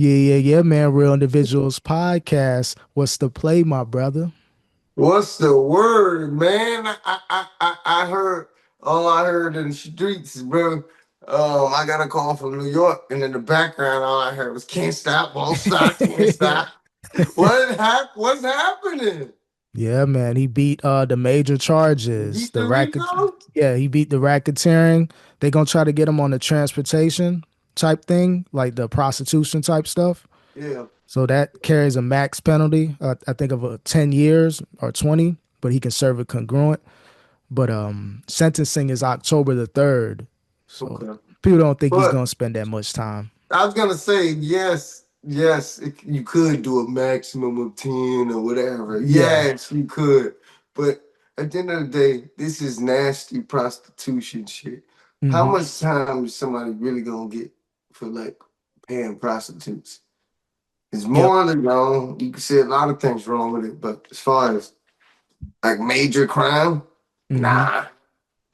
Yeah, man. Real Individuals podcast. What's the play, my brother? What's the word, man? I heard all I heard in the streets, bro. I got a call from New York, and in the background, all I heard was "Can't stop, won't stop, can't Yeah. stop." What's happening? Yeah, man. He beat the major charges. Beat The the racket. Rico? Yeah, he beat the racketeering. They gonna try to get him on the transportation type thing, like the prostitution type stuff. Yeah. So that carries a max penalty. I think of 10 years or 20, but he can serve it congruent. But sentencing is October the 3rd. So Okay. people don't think he's But gonna spend that much time. I was gonna say yes, you could do a maximum of 10 or whatever. Yeah. Yes, you could. But at the end of the day, this is nasty prostitution shit. How Hmm. much time is somebody really gonna get for like paying prostitutes? It's Yep. morally wrong. You can say a lot of things wrong with it, but as far as like major crime, Hmm. nah.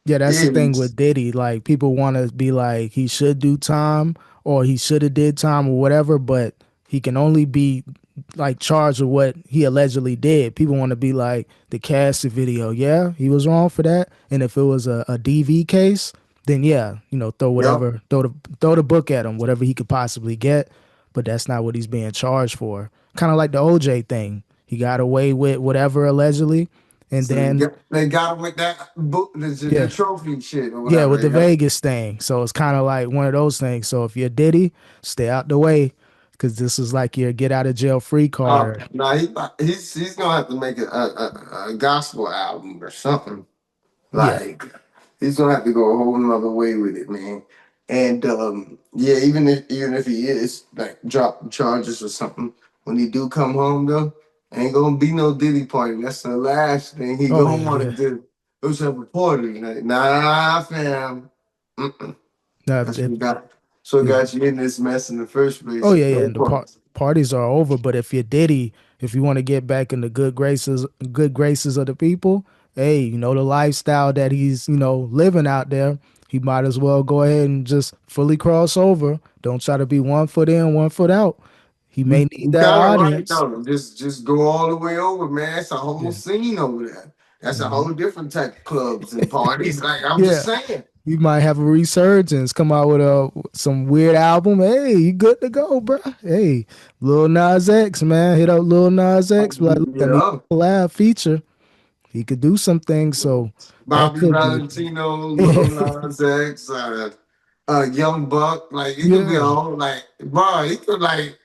Yeah, that's the thing It's with Diddy. Like people want to be like he should do time or he should have did time or whatever, but he can only be like charged with what he allegedly did. People want to be like the Cassie video. Yeah, he was wrong for that. And if it was a DV case, then yeah, throw yep. whatever, throw the book at him, whatever he could possibly get. But that's not what he's being charged for. Kind of like the OJ thing. He got away with whatever allegedly, and So then they got him with that book, the yeah, trophy shit or yeah, with whatever. the Yeah. Vegas thing. So it's kind of like one of those things. So if you're Diddy, stay out the way because this is like your get out of jail free card. No, he's gonna have to make a gospel album or something. Yeah. Like he's gonna have to go a whole nother way with it, man. And yeah, even if he is like dropping charges or something, when he do come home though, ain't gonna be no Diddy party. That's the last thing he Oh gonna yeah, want to yeah. do. Who's have a party? Like, nah, fam. Mm-mm. No, That's what got. So yeah. got you in this mess in the first Oh place. yeah, yeah. No And the party. parties are over. But if you're Diddy, if you want to get back in the good graces of the people, hey, the lifestyle that he's living out there, he might as well go ahead and just fully cross over. Don't try to be 1 foot in, 1 foot out. He may need You that got it right audience. though. Just go all the way over, man. It's a whole Yeah. scene over there. That's a Mhm. whole different type of clubs and parties. Like I'm just Yeah. saying. You might have a resurgence, come out with some weird album. Hey, you good to go, bro. Hey, Lil Nas X, man. Hit up Lil Nas X. Be like, look, I need Yeah. a collab feature. He could do some things, so that Bobby could be a thing. Valentino, Lil Nas X, Young Buck. Like it could be a Yeah. whole like, bro. He could like.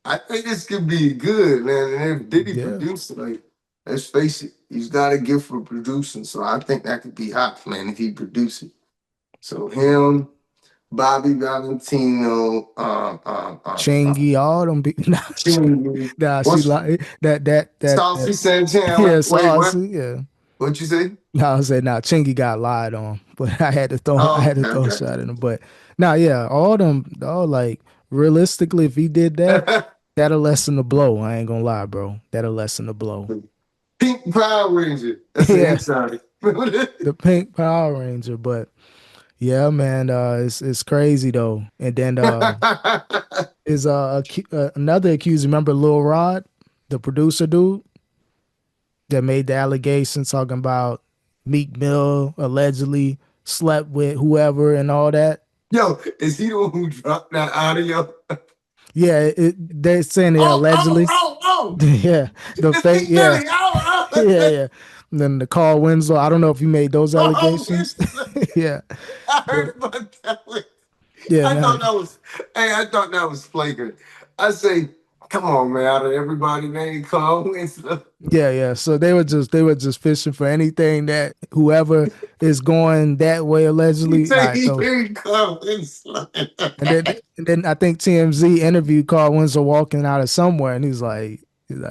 I think this could be good, man. And if Diddy Yeah. produced it, like, let's face it, he's got a gift for producing. So I think that could be hot, man, if he produce it. So him, Bobby Valentino, Chingy, all them people. Nah, Chingy. nah, she What's like that. Saucy Santana? Yeah, Wait, what? saucy. Yeah. What you say? No, I said, nah, Chingy got lied on, but I Oh, had to okay, throw a okay. shot in him. But nah, yeah, all them, all like realistically, if he did that, that'll lessen the blow. I ain't gonna lie, bro. That'll lessen the blow. Pink Power Ranger. That's an Yeah, inside. the pink Power Ranger. But yeah, man, it's crazy though. And then is another accused. Remember Lil Rod, the producer dude that made the allegations talking about Meek Mill allegedly slept with whoever and all that. Yo, is he the one who dropped that audio? Yeah, they're saying they allegedly. Oh! Yeah, the It's fake. Big Yeah, Nelly. Oh, yeah, oh, yeah. And then the Carl Winslow. I don't know if you made those oh, allegations. Yeah, I but heard about that one. yeah, I no, thought that was, hey, I thought that was flagrant. I say, come on, man, out of everybody named Carl Winslow. yeah. So they were just fishing for anything that whoever is going that way You allegedly. All say right, he so named Carl Winslow. and then I think TMZ interviewed Carl Winslow walking out of somewhere, and he's like,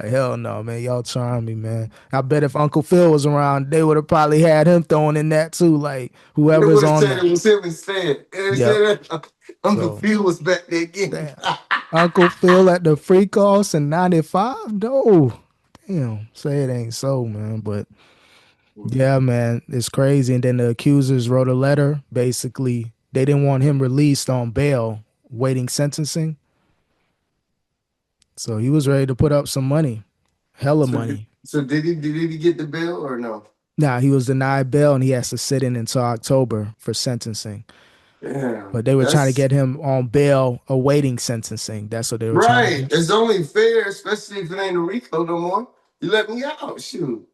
hell no, man, y'all trying me, man. I bet if Uncle Phil was around, they would have probably had him thrown in that too, like They whoever's would have on said the. it was him instead. And they Yep. said that Uncle So Phil was back there again. damn, Uncle Phil at the free cost in '95, no, damn, say it ain't so, man, but. Yeah, man, it's crazy. And then the accusers wrote a letter. Basically, they didn't want him released on bail, waiting sentencing. So he was ready to put up some money, hella money. So did he get the bill or no? Now he was denied bail and he has to sit in until October for sentencing. Damn, But they were trying to that's get him on bail awaiting sentencing. That's what they were trying to right. do. It's only fair, especially if it ain't a Rico no more. You let me out, shoot.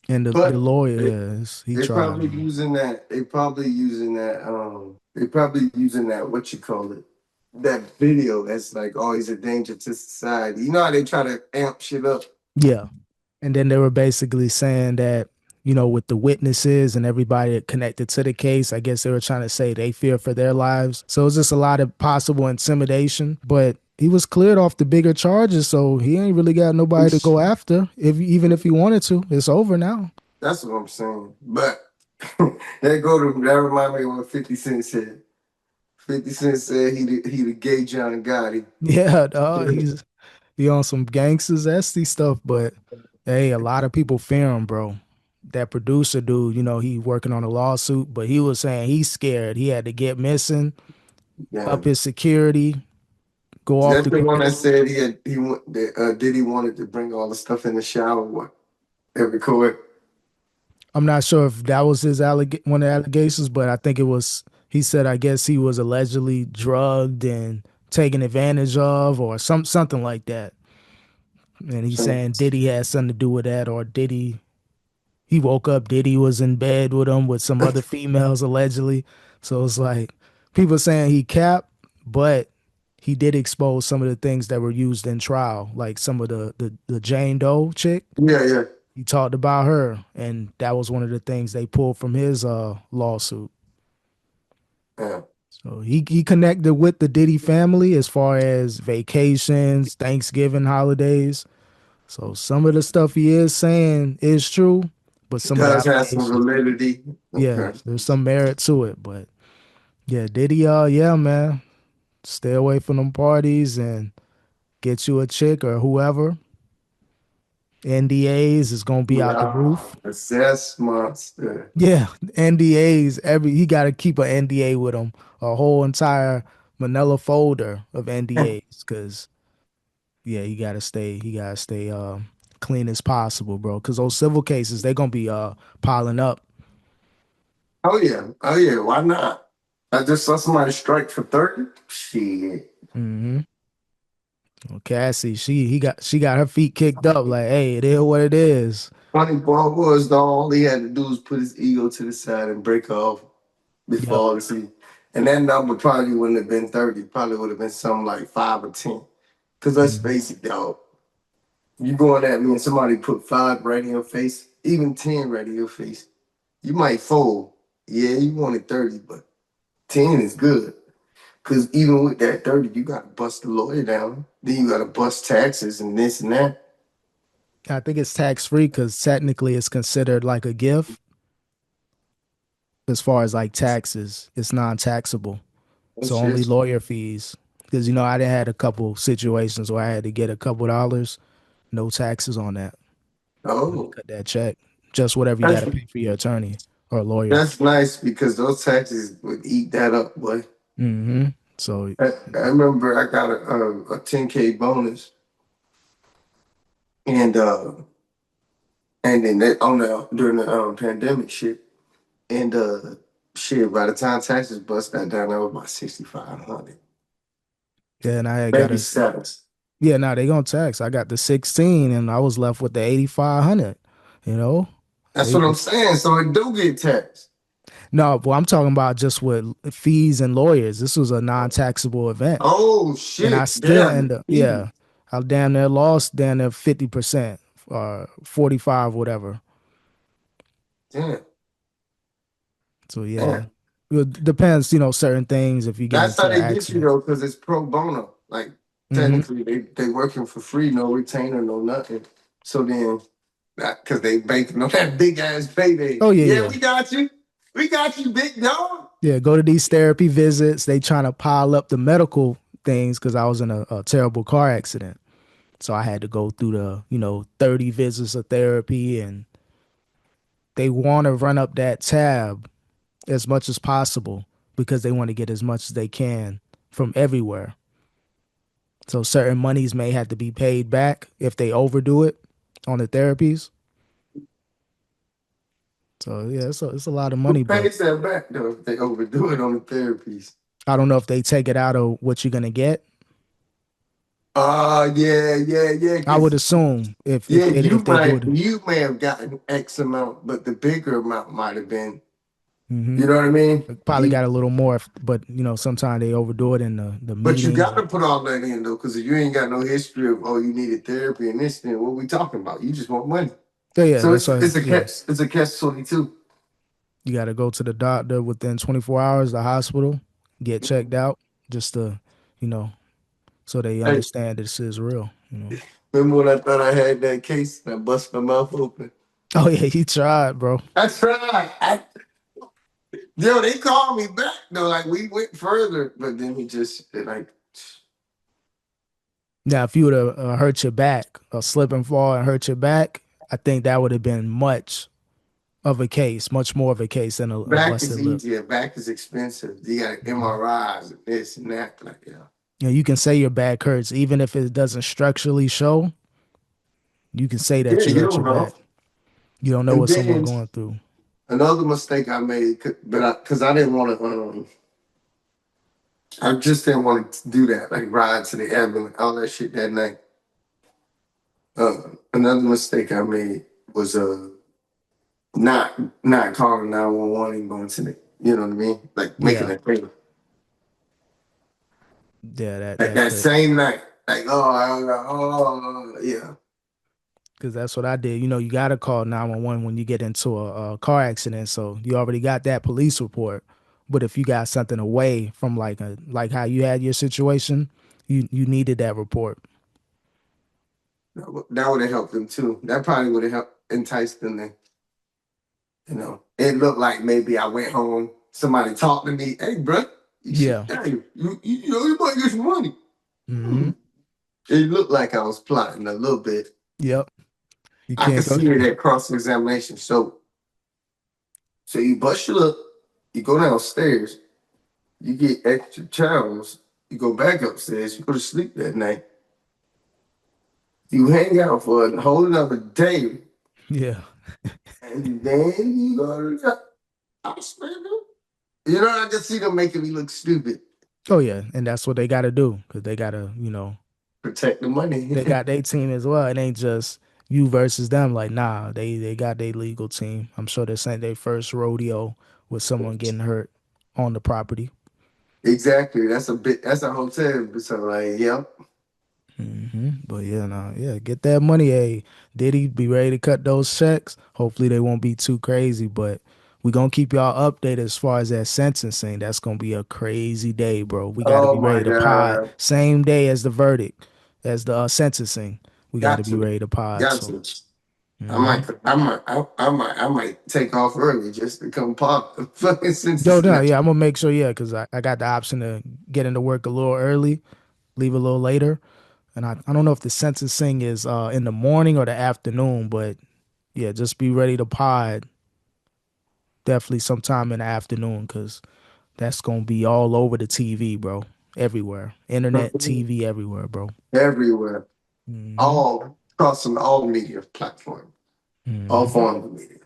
And the But lawyer, they, yeah, he they tried probably him. using that. They probably using that. They probably using that. What you call it? That video that's like always a danger to society. You know how they try to amp shit up. Yeah. And then they were basically saying that, with the witnesses and everybody connected to the case, I guess they were trying to say they fear for their lives. So it was just a lot of possible intimidation. But he was cleared off the bigger charges, so he ain't really got nobody to go after. If even if he wanted to, it's over now. That's what I'm saying. But that remind me of what 50 Cent said. 50 Cent said he the gay John Gotti. Yeah, dog, he on some gangsters esty stuff, but hey, a lot of people fear him, bro. That producer dude, he working on a lawsuit, but he was saying he's scared. He had to get missing, Yeah. up his security, go Is off that the the one grid. that said that Diddy wanted to bring all the stuff in the shower? What? Every court. I'm not sure if that was his one of the allegations, but I think it was. He said, I guess he was allegedly drugged and taken advantage of, or something like that. And he's saying Diddy had something to do with that, or Diddy he woke up, Diddy was in bed with him with some other females allegedly. So it's like people saying he capped, but he did expose some of the things that were used in trial, like some of the Jane Doe chick. Yeah, yeah, He talked about her, and that was one of the things they pulled from his lawsuit. yeah. So he connected with the Diddy family as far as vacations, Thanksgiving holidays. So some of the stuff he is saying is true, but It some of the does have some allegations, validity. yeah, Okay. there's some merit to it. But yeah, Diddy, yeah, man, stay away from them parties and get you a chick or whoever. NDAs is gonna be out the Nah, roof. assess monster. Yeah, NDAs. He got to keep an NDA with him, a whole entire Manila folder of NDAs, because yeah, he gotta stay clean as possible, bro. Because those civil cases they gonna be piling up. Oh yeah, oh yeah. Why not? I just saw somebody strike for 30. Shit. Hmm. Cassie, she got her feet kicked up. Like, hey, it is what it is. Funny part was though, all he had to do was put his ego to the side and break off before Yep. all this. And that number probably wouldn't have been 30. Probably would have been something like 5 or 10. Cause let's Mhm. face it, dog. You going at me and somebody put 5 right in your face, even 10 right in your face. You might fold. Yeah, you wanted 30, but 10 is good. Cause even with that 30, you gotta bust the lawyer down. Then you gotta bust taxes and this and that. I think it's tax free because technically it's considered like a gift as far as like taxes. It's non taxable. Oh So only shit. lawyer fees. Because I done had a couple situations where I had to get a couple dollars, no taxes on that. When they Oh, cut that check, just whatever you got that's to pay for your attorney or lawyer. that's nice because those taxes would eat that up, boy. So I remember I got a 10K bonus, and then that on the during the pandemic shit, and shit. By the time taxes bust that down, that was about 6,500, yeah, and I had got maybe a seven. yeah. Now they gonna tax. I got the 16, and I was left with the 8,500. You know, That's they what I'm just saying. So it do get taxed. no. Well, I'm talking about just with fees and lawyers. This was a non-taxable event, Oh and I shit! still Damn. end up yeah. I damn near lost damn near 50%, 45, whatever. Damn. So yeah, Damn. it depends. Certain things if you get That's how into an they get you accident. though, because it's pro bono. Like Hmm. technically, they working for free, no retainer, no nothing. So then, because they banking on that big ass payday. Oh yeah, Yeah, yeah. we got you, big dog. Yeah, go to these therapy visits. They trying to pile up the medical things because I was in a terrible car accident. So I had to go through the, 30 visits of therapy and they want to run up that tab as much as possible because they want to get as much as they can from everywhere. So certain monies may have to be paid back if they overdo it on the therapies. So yeah, it's a lot of Who money, but pays that back though if they overdo it on the therapies? I don't know if they take it out of what you're gonna get. Yeah, yeah, yeah. I would Cause assume yeah, if they do it. you may have gotten X amount, but the bigger amount might have been. Hmm. You know what I mean? Probably You got a little more, but sometimes they overdo it in the but you meetings. got to put all that in though, because if you ain't got no history of you needed therapy and this, then what we talking about? You just want money. Yeah, yeah, So that's why. Yeah, it's a catch 22. you got to go to the doctor within 24 hours, the hospital, get checked out, just to, you know, so they Hey, understand this is real. remember when I thought I had that case and I bust my mouth open? Oh yeah, he tried, bro. That's right. Yo, they called me back though. Like we went further, but then he just like Now, if you would have hurt your back, or slip and fall and hurt your back, I think that would have been much of a case, much more of a case than a back is busted lip. easier. Back is expensive. You got MRIs and this and that. Like yeah, You can say your back hurts, even if it doesn't structurally show. You can say yeah, that you you hurt don't your know. back. You don't know And what someone then going through. another mistake I made, but because I didn't want to, I just didn't want to do that, like ride to the ambulance, all that shit that night. Another mistake I made was not not calling 911 and going to the, you know what I mean, like making Yeah, a payment. yeah, Like that that could, same night, like yeah, because that's what I did. You got to call 911 when you get into a car accident. So you already got that police report. But if you got something away from like how you had your situation, you needed that report. that would have helped them too. That probably would have helped enticed them to, it looked like maybe I went home, somebody talked to me, hey, bro, Yeah. hey, you might get some money. Hmm. Hmm. It looked like I was plotting a little bit. Yep. You I could can't go. see it at cross examination. So you bust your lip, you go downstairs, you get extra towels, you go back upstairs, you go to sleep that night, you hang out for a whole another day, Yeah. and then you go to the hospital. I can see them making me look stupid. Oh yeah, and that's what they got to do because they got to, Protect the money. they got their team as well. It ain't just you versus them. Like, nah, they got their legal team. I'm sure they sent their first rodeo with someone getting hurt on the property. Exactly. That's a hotel. So like, yep. But yeah, no, yeah, get that money. Hey, Diddy, be ready to cut those checks. Hopefully they won't be too crazy, but we gonna keep y'all updated as far as that sentencing. That's gonna be a crazy day, bro. We got to Oh be my ready to pod God. same day as the verdict, as the sentencing. We got to Got be to. ready to pod. Got So, to. I might take off early just to come pop the fucking no, census. no, yeah, I'm gonna make sure, yeah, because I got the option to get into work a little early, leave a little later, and I don't know if the sentencing is in the morning or the afternoon, but yeah, just be ready to pod definitely sometime in the afternoon because that's gonna be all over the TV, bro. Everywhere, internet, TV, everywhere, bro. Everywhere. Hmm. All crossing all media platforms. All Hmm. forms of media.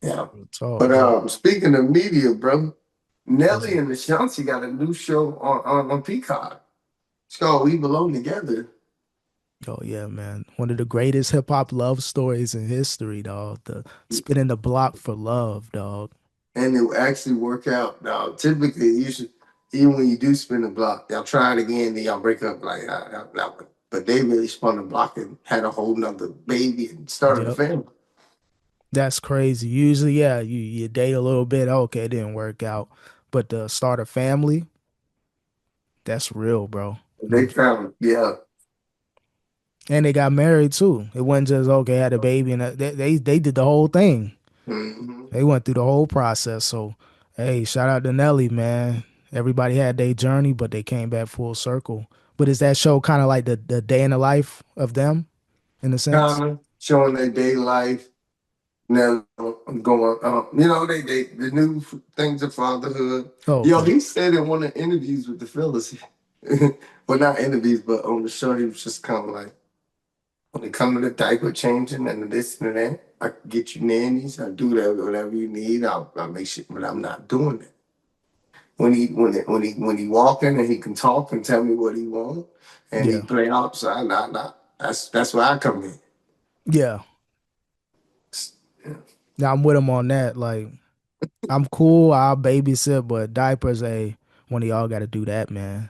Yeah. Real talk, But bro. speaking of media, bro, What's Nelly up? and Ashanti got a new show on Peacock. It's called We Belong Together. Oh yeah, man. One of the greatest hip hop love stories in history, dog. The spinning the block for love, dog. And it will actually work out. Now, typically, even when you do spin the block, y'all try it again, then y'all break up like that one. But they really spun the block and had a whole nother baby and started a Yep. family. That's crazy. Usually, yeah, you date a little bit, okay, it didn't work out. But to start a family, that's real, bro. They found, yeah. And they got married too. It wasn't just okay, had a baby, and they did the whole thing. Hmm. They went through the whole process. So, hey, shout out to Nelly, man. Everybody had their journey, but they came back full circle. But is that show kind of like the day in the life of them, in a sense? Kind of showing their day life. Now I'm going, the new things of fatherhood. Oh, Yo, okay. he said in one of the interviews with the fellas, well, not interviews, but on the show, he was just kind of like, when it comes to the diaper changing and this and that, I can get you nannies. I do that, whatever you need. I'll make sure, but I'm not doing it. When he walking and he can talk and tell me what he want, and he Yeah. play outside, nah. That's where I come in. Yeah. Yeah. Now I'm with him on that. Like, I'm cool. I'll babysit, but diapers, a one of y'all got to do that, man.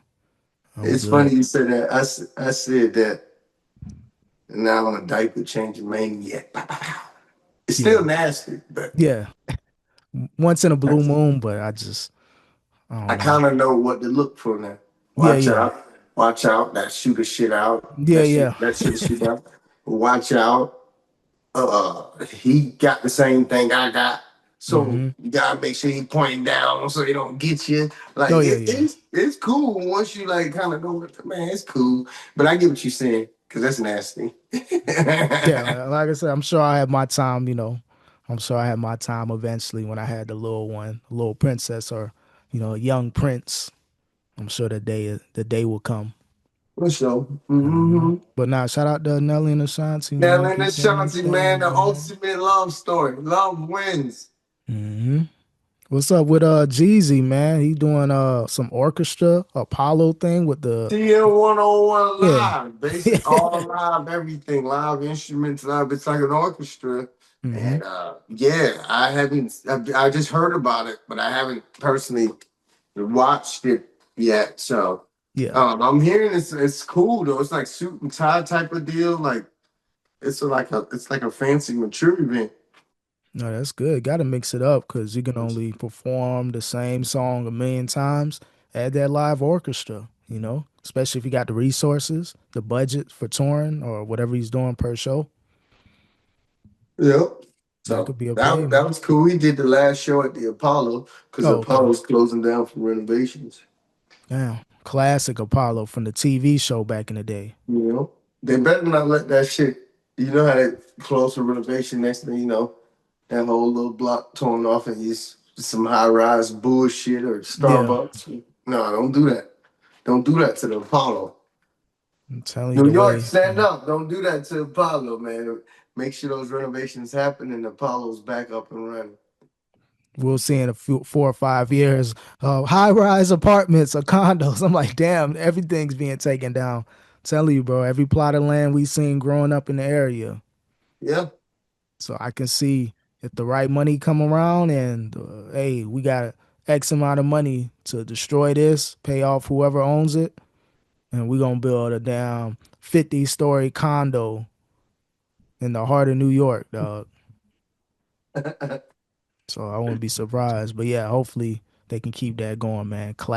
I'm It's funny good. you said that. I said that, and now I'm a diaper changing maniac. Pow, pow, pow. It's still Yeah. nasty, but Yeah. Once in a blue moon, but I I don't know. kind of know what to look for now. Yeah. Watch Yeah. out. Watch out. That shooter shit out. Yeah. Yeah. That shooter shit out. Watch out. He got the same thing I got. So hmm you gotta make sure he pointing down so he don't get you. Like Oh, yeah. Yeah. it's cool once you like kind of know what man, it's cool. But I get what you're saying, because that's nasty. Yeah. Like I said, I'm sure I had my time, I'm sure I had my time eventually when I had the little one, a little princess or, a young prince. I'm sure the day will come. For sure. Mm-hmm. But now, shout out to Nelly and Ashanti, man. Nelly Keep doing your Ashanti, man, thing, the man. ultimate love story. Love wins. hmm What's up with Jeezy, man? He doing some orchestra Apollo thing with the TL 101 yeah. live, basic all live, everything, live instruments, live. It's like an orchestra. hmm And yeah, I haven't, I just heard about it, but I haven't personally watched it yet. So Yeah. I'm hearing it's cool though. It's like suit and tie type of deal. Like it's like a fancy mature event. No, that's good. Got to mix it up because you can only perform the same song a million times. Add that live orchestra, especially if you got the resources, the budget for touring or whatever he's doing per show. Yep. That So could be a play, that man. was cool. We did the last show at the Apollo because the Oh, okay. Apollo's closing down for renovations. Damn. Classic Apollo from the TV show back in the day. You know, they better not let that shit. You know how they close for renovation. Next thing you know, that whole little block torn off and it's some high rise bullshit or Yeah. Starbucks. No, don't do that. Don't do that to the Apollo. I'm telling you New the York, way. stand up. Don't do that to Apollo, man. Make sure those renovations happen and the Apollo's back up and running. We'll see in a few 4 or 5 years, high rise apartments or condos. I'm like, damn, everything's being taken down. I'm telling you, bro, every plot of land we seen growing up in the area. Yeah. So I can see if the right money come around and hey, we got X amount of money to destroy this, pay off whoever owns it, and we're gonna build a damn 50-story condo in the heart of New York, dog. So I wouldn't be surprised. But yeah, hopefully they can keep that going, man. Shout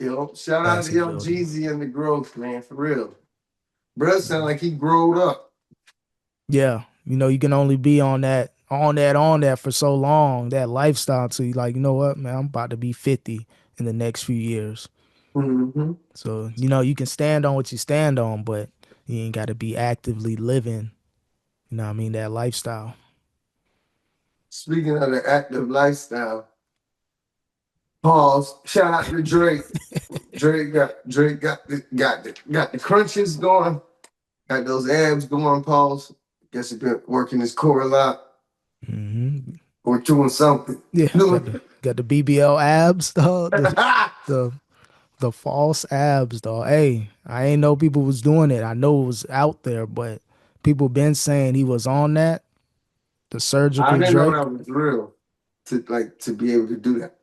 out to Classic Yo building. Jeezy and the growth, man, for real. Bro, sound like he growed up. Yeah, you can only be on that for so long, that lifestyle till you like, you know what, man, I'm about to be 50 in the next few years. Mm-hmm. So, you can stand on what you stand on, but you ain't got to be actively living, what I mean, that lifestyle. Speaking of the active lifestyle, pause. Shout out to Drake. Drake got the crunches going, got those abs going. Pause. Guess he been working his core a lot hmm or doing something. Yeah, got the BBL abs, dog. The the false abs, dog. Hey, I ain't know people was doing it. I know it was out there, but people been saying he was on that, the I surgical didn't know Drake. that was real to be able to do that.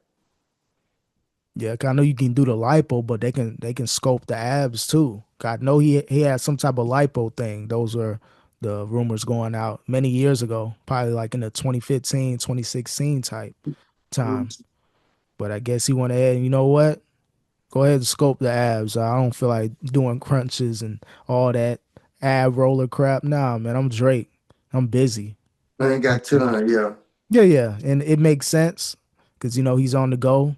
Yeah, 'cause I know you can do the lipo, but they can sculpt the abs too. God know he had some type of lipo thing. Those were the rumors going out many years ago, probably like in the 2015, 2016 type time. But I guess he went ahead and you know what? Go ahead and sculpt the abs. I don't feel like doing crunches and all that ab roller crap. Nah, man, I'm Drake. I'm busy. I ain't got time, yeah. Yeah, yeah, and it makes sense because he's on the go,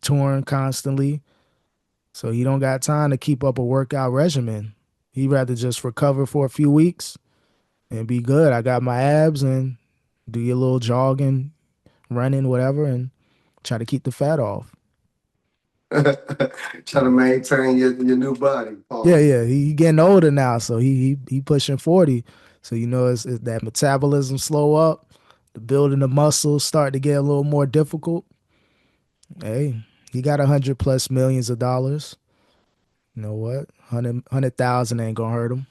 touring constantly. So he don't got time to keep up a workout regimen. He'd rather just recover for a few weeks and be good. I got my abs and do your little jogging, running, whatever, and try to keep the fat off. Trying to maintain your new body. Yeah, Pause. yeah. He getting older now, so he pushing 40. So it's that metabolism slow up, the building the muscles start to get a little more difficult. Hey, he got 100 plus millions of dollars. You know what? 100,000 ain't gonna hurt him.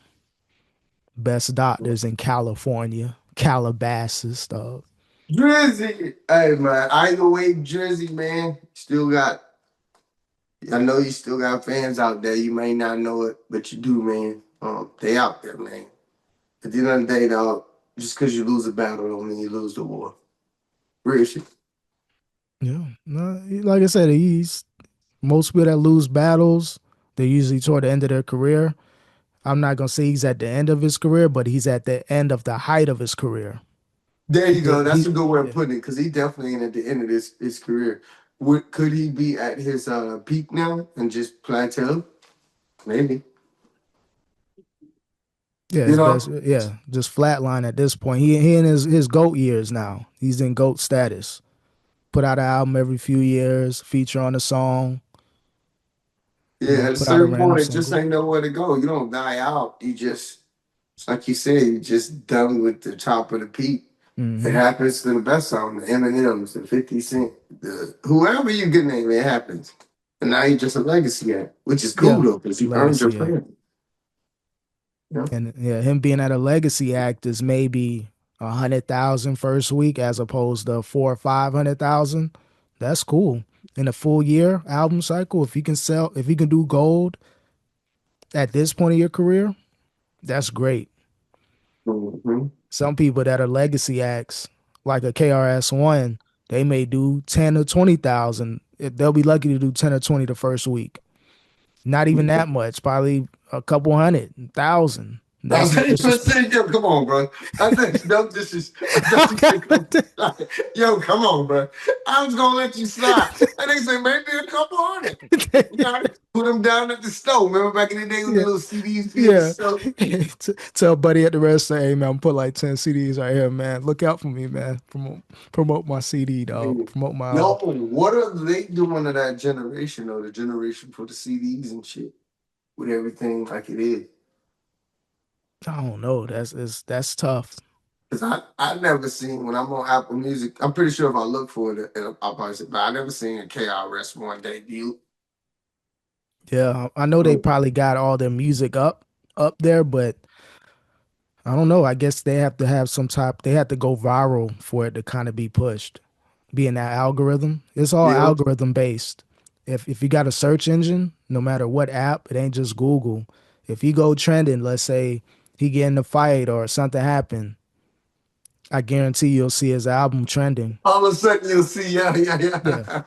Best doctors in California, Calabasas, dog. Drizzy. Hey man, either way, Drizzy, man, still got I know you still got fans out there. You may not know it, but you do, man. They out there, man. At the end of the day, dog, just because you lose a battle don't mean you lose the war. Real shit. Yeah, no, like I said, he's most people that lose battles, they're usually toward the end of their career. I'm not gonna say he's at the end of his career, but he's at the end of the height of his career. There He you did go. That's he a good way of Yeah. putting it, because he definitely ain't at the end of his career. Could he be at his peak now and just plateau? Maybe. Yeah, You his best. know? Yeah, just flatline at this point. He in his goat years now. He's in goat status. Put out an album every few years, feature on a song. Yeah, at a Put out a certain random point, it just single. ain't nowhere to go. You don't die out. You just, like you said, you just done with the top of the peak. It Hmm. happens to the best song, the Eminems, the 50 Cent, the whoever you can name, it happens. And now you're just a legacy act, which is cool Yeah, though, because you earned your legacy act. fame. You know? And yeah, him being at a legacy act is maybe 100,000 first week as opposed to 400 or 500,000. That's cool. In a full year album cycle, if you can do gold at this point of your career, that's great. Mhm. Some people that are legacy acts, like a KRS-One, they may do 10 or 20,000. They'll be lucky to do 10 or 20 the first week. Not even that much, probably a couple 100,000. I That's was no like, let's disrespect. say, yo, come on, bro. I think no, this is. I thought you said, come on. Yo, come on, bro. I was gonna let you slide, and they said maybe a couple hundred. You gotta put them down at the stove. Remember back in the day when the Yeah, little CDs be at the yeah. stove? Tell buddy at the restaurant, hey man, I'm put like 10 CDs right here, man. Look out for me, man. Promote my CD, dog. Hey, Promote my yo, what are they doing to that generation, though? The generation for the CDs and shit, with everything like it is. I don't know. That's tough. Cause I never seen when I'm on Apple Music. I'm pretty sure if I look for it, I'll probably say, but I never seen a KRS One debut. Yeah, I know they Oh, probably got all their music up there, but I don't know. I guess they have to have some type. They have to go viral for it to kind of be pushed. Being that algorithm, it's all yeah. algorithm based. If you got a search engine, no matter what app, it ain't just Google. If you go trending, let's say he get in a fight or something happen, I guarantee you'll see his album trending. All of a sudden you'll see, yeah, yeah, Yeah. yeah.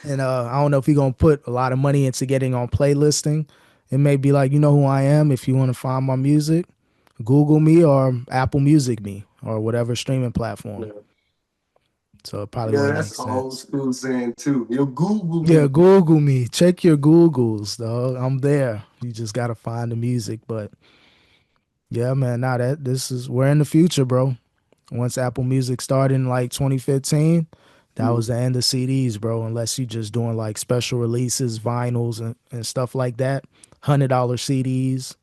And I don't know if he gonna put a lot of money into getting on playlisting. It may be like, you know who I am. If you want to find my music, Google me or Apple Music me or whatever streaming platform. Yeah, So it probably yeah, wouldn't make that's old sense. school saying too. You Google Yeah, me. Google me. Check your Googles, dog. I'm there. You just gotta find the music. But yeah, man, now that this is we're in the future, bro. Once Apple Music started in like 2015, that was Mm. the end of CDs, bro. Unless you just doing like special releases, vinyls, and stuff like that. $100 CDs.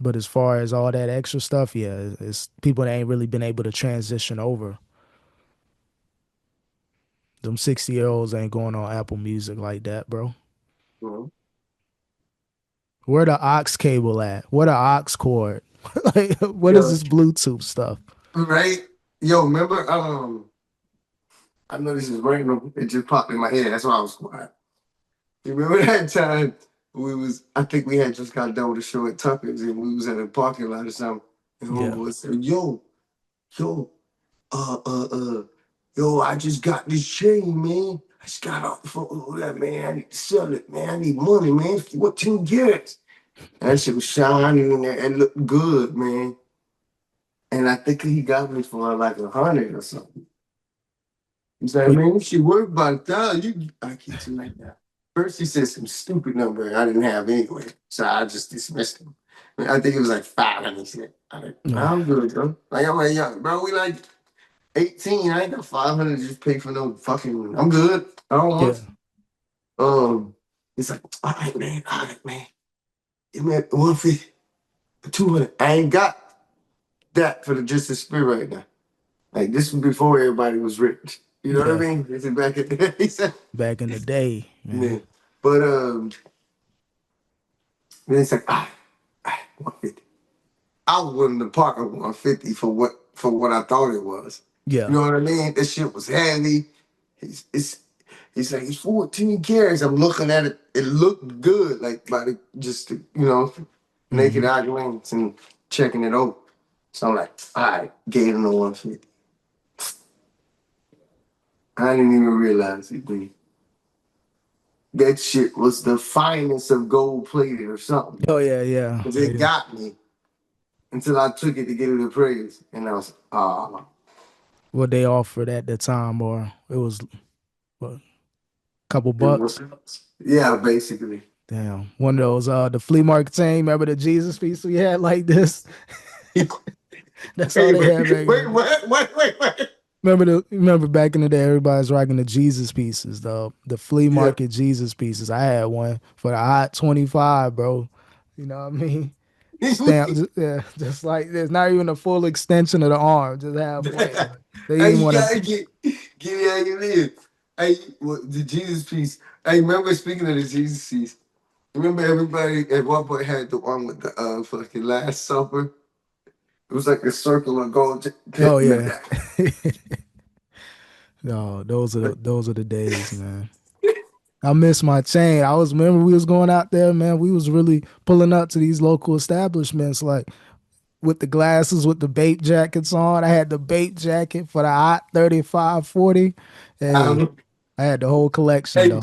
But as far as all that extra stuff, yeah, it's people that ain't really been able to transition over. Them 60-year-olds ain't going on Apple Music like that, bro. Mhm. Where the aux cable at? Where the aux cord? Like, what is Yeah, this Bluetooth stuff? right. Yo, remember? I know this is random. It just popped in my head. That's why I was quiet. You remember that time we was? I think we had just got done with the show at Tucker's, and we was at a parking lot or something. And Yeah, homeboy said, yo, uh, uh, uh, yo, I just got this chain, man. I just got off the phone with that, man. I need to sell it, man. I need money, man. What can you get? That shit was shining in there and looked good, man. And I think he got me for like 100 or something. He said, but man, she worth about 1,000. I can't you like that. First, he said some stupid number I didn't have anyway. So I just dismissed him. I think it was like 500. He said, uh, I'm good, bro. Like, I'm like, young, bro, we like 18. I ain't got 500 to just pay for no fucking. I'm good. I don't yeah, want. Um, it's like, all right, man. Give me 150, 200. I ain't got that for the just the spirit right now. Like this was before everybody was rich. You know what I Yeah, mean? This is back at the he said, back in the day, yeah. man. But then it's like, 150. I was willing to park at 150 for what I thought it was. You Yeah. know what I mean? That shit was heavy. It's he's like it's 14 carats. I'm looking at it. It looked good, like by the just the, naked Hmm. eye glance and checking it over. So I'm like, all right, gave him the 150. I didn't even realize it, dude. That shit was the finest of gold plated or something. Oh yeah, yeah. Cause it They, got me until I took it to get it appraised. And I was, what they offered at the time, or it was what, a couple it was, bucks. yeah, basically. Damn, one of those the flea market thing. Remember the Jesus piece we had like this? Wait, That's all wait, they had back in the wait, day. wait. Remember back in the day, everybody's rocking the Jesus pieces, the flea Yeah. market Jesus pieces. I had one for the hot 25, bro. You know what I mean? Stamp, yeah, just like there's not even a full extension of the arm, just halfway. Like, they Hey, didn't you want to. gotta get it how you live. Hey, the Jesus piece. Hey, remember speaking of the Jesus piece? Remember everybody at one point had the one with the fucking Last Supper? It was like a circle of gold. Oh yeah. No, those are the days, man. I miss my chain. I was remember we was going out there, man. We was really pulling up to these local establishments, like with the glasses with the bait jackets on. I had the bait jacket for the hot 35, 40. Hey, Um, I had the whole collection hey, though.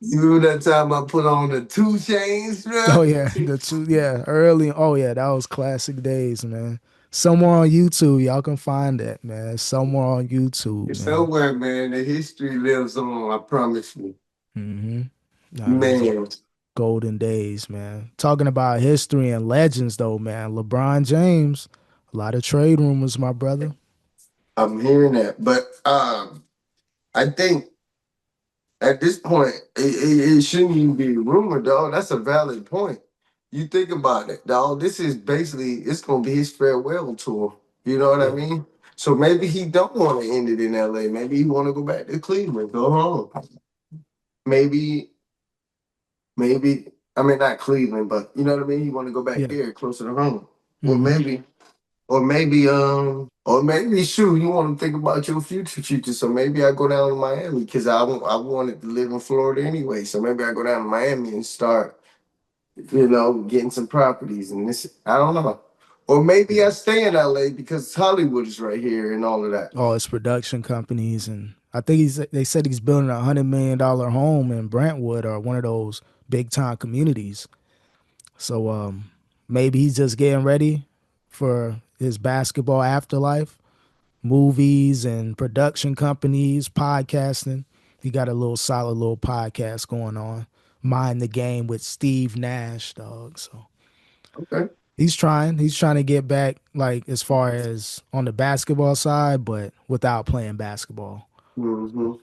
you remember that time I put on the 2 chains, bro? Oh yeah, the two, yeah, early. Oh yeah, that was classic days, man. Somewhere on YouTube, y'all can find that, man. Somewhere on YouTube, It's man. somewhere, man. The history lives on. I promise you, Hmm. Nah, those are man. golden days, man. Talking about history and legends, though, man. LeBron James, a lot of trade rumors, my brother. I'm hearing that, but I think at this point, it shouldn't even be rumored, dog. That's a valid point. You think about it, dog. This is basically it's gonna be his farewell tour. You know what I Yeah, mean? So maybe he don't want to end it in LA. Maybe he want to go back to Cleveland, go home. Maybe, maybe I mean not Cleveland, but you know what I mean. He want to go back yeah. there, closer to home, or Hmm. or maybe shoot, you want to think about your future. So maybe I go down to Miami because I wanted to live in Florida anyway. So maybe I go down to Miami and start, getting some properties and this. I don't know. Or maybe I stay in LA because Hollywood is right here and all of that. All his production companies, and I think they said he's building $100 million home in Brentwood or one of those big time communities. So maybe he's just getting ready for his basketball afterlife, movies and production companies, podcasting. He got a little solid little podcast going on. Mind the Game with Steve Nash, dog. So Okay. he's trying. He's trying to get back, like as far as on the basketball side, but without playing basketball. hmm But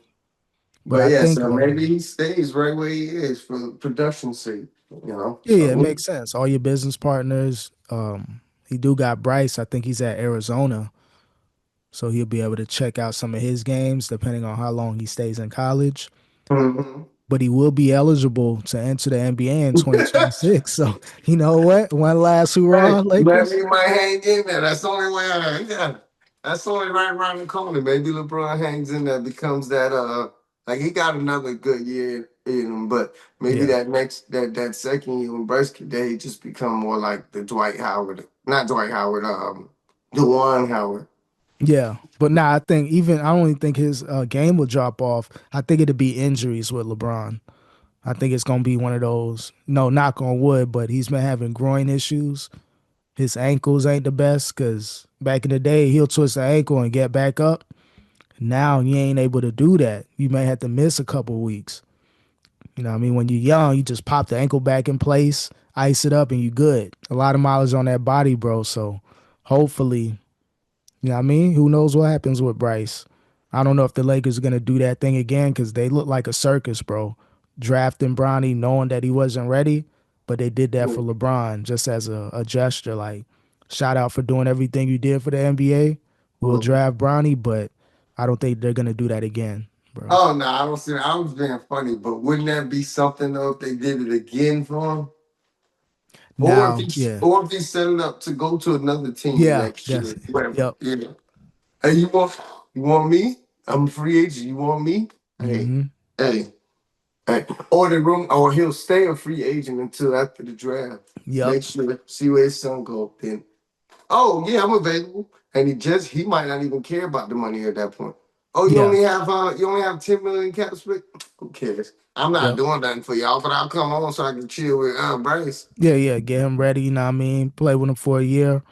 But I yeah, think, so maybe he stays right where he is for production sake. yeah, yeah, it So makes sense. All your business partners. He do got Bryce. I think he's at Arizona, so he'll be able to check out some of his games depending on how long he stays in college. mhm. But he will be eligible to enter the NBA in 2026. So you know what? One last Hey, hurrah, maybe Lakers. he might hang in there. That's the only way. Yeah, that's only right around the corner. Maybe LeBron hangs in there, becomes that. Like he got another good year in him, but maybe Yeah, that second year when Bryce Day he just become more like the Dwight Howard, not Dwight Howard, DeWan Howard. yeah. But nah, I think even I don't even think his game will drop off. I think it'll be injuries with LeBron. I think it's gonna be one of those. No, knock on wood, but he's been having groin issues. His ankles ain't the best because back in the day he'll twist the ankle and get back up. Now you ain't able to do that. You may have to miss a couple weeks. You know what I mean? When you're young, you just pop the ankle back in place, ice it up, and you good. A lot of mileage on that body, bro. So hopefully, you know what I mean? Who knows what happens with Bryce? I don't know if the Lakers are gonna do that thing again because they look like a circus, bro. drafting Bronny knowing that he wasn't ready, but they did that for LeBron just as a gesture. Like, shout out for doing everything you did for the NBA. We'll Mhm. draft Bronny, but I don't think they're gonna do that again, bro. Oh no, I don't see. I was being funny, but wouldn't that be something though if they did it again for him, Now, yeah, or if he's setting up to go to another team yeah, next that's year, whatever. yep. Yeah. Hey, you want me? I'm a free agent. You want me? Hey, Mm-hmm. hey, hey. Or the room, or he'll stay a free agent until after the draft. Yep. Make sure see where his son go. Then, oh yeah, I'm available. And he might not even care about the money at that point. Oh, Yeah. you only have 10 million cap split. Who cares? I'm not Yep. doing nothing for y'all, but I'll come on so I can chill with Bryce. Yeah, yeah. Get him ready, you know what I mean? Play with him for a year,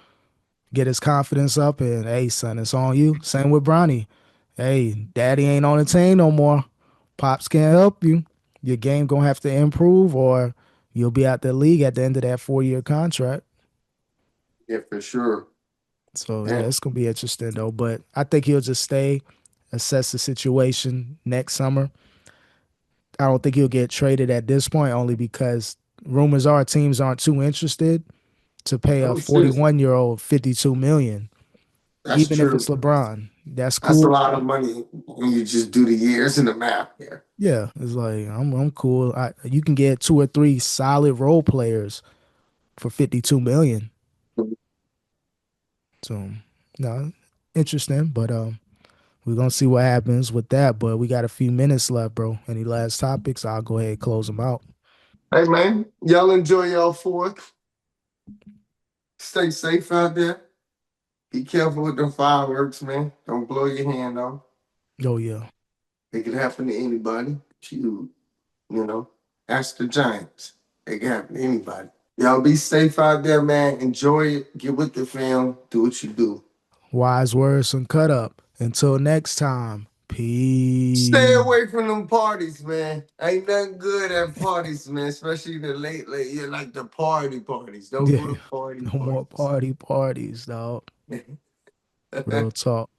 get his confidence up, and hey, son, it's on you. Same with Bronny. Hey, daddy ain't on the team no more. Pops can't help you. Your game gonna have to improve, or you'll be out the league at the end of that 4 year contract. Yeah, for sure. So yeah, And it's gonna be interesting though. But I think he'll just stay, assess the situation next summer. I don't think he'll get traded at this point, only because rumors are teams aren't too interested to pay a oh shit, 41-year old 52 million, that's even if true. it's LeBron. That's That's a cool. lot of money when you just do the years and the math. Yeah. Yeah, it's like I'm cool. You can get two or three solid role players for 52 million. So no, interesting, but we're gonna see what happens with that. But we got a few minutes left, bro. Any last topics? I'll go ahead and close them out. Hey man, y'all enjoy y'all fourth. Stay safe out there. Be careful with the fireworks, man. Don't blow your hand off. Oh yeah. It could happen to anybody. Shoot, you know. Ask the Giants. It can happen to anybody. Y'all be safe out there, man. Enjoy it. Get with the fam. Do what you do. Wise words and cut up. Until next time. Stay Peace. away from them parties, man. Ain't nothing good at parties, man. Especially the late, yeah, like the party parties. Don't go Yeah. to party No more parties. parties, dog. Real talk.